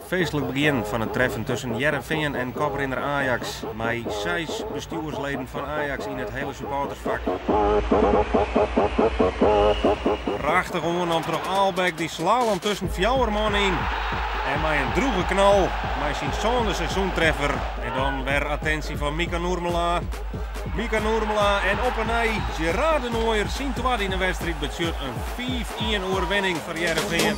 Feestelijk begin van het treffen tussen Heerenveen en koprenner Ajax. Met 6 bestuursleden van Ajax in het hele supportersvak. Prachtig om terug Aalbeck die slalom tussen 4 man in. En met een droege knal, met zijn zonde seizoentreffer. En dan weer attentie van Mika Noermela. Mika Noermela en op en neer, Gerard de Nooijer zien te wat in de wedstrijd. Bestuurt een 5-1 overwinning voor Heerenveen.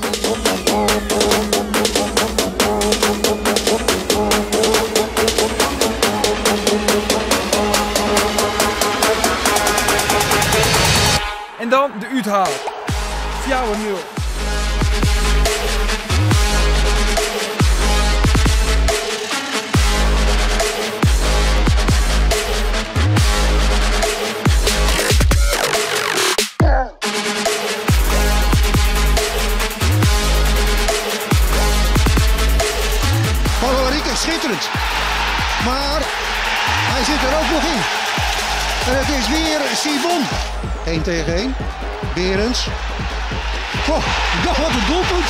En dan de uithaal. 4-0. Schitterend. Maar hij zit er ook nog in. En het is weer Sibon. 1 tegen 1. Berends. Oh, wat een doelpunt.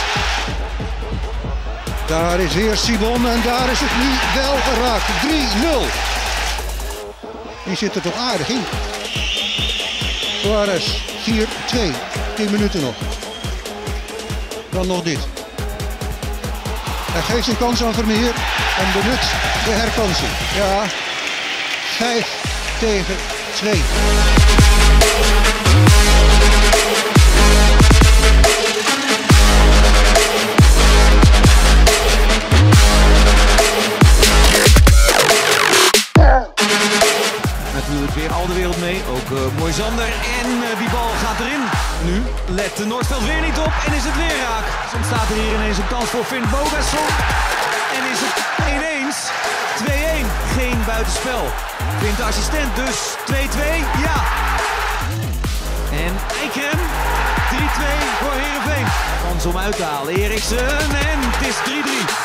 Daar is weer Sibon en daar is het nu wel geraakt. 3-0. Die zit er toch aardig in. Suarez 4-2. 10 minuten nog. Dan nog dit. Hij geeft zijn kans aan Vermeer en benut de herkansing. Ja, 5 tegen 2. Natuurlijk weer al de wereld mee, ook Moisander en die bal gaat erin. Nu let Noordveld weer niet op en is het weer raak. Dus ontstaat er hier ineens een kans voor Finn Bogason. En is het ineens 2-1, geen buitenspel. Vindt de assistent dus 2-2, ja. En Eikrem, 3-2 voor Heerenveen. Kans om uit te halen, Eriksen en het is 3-3.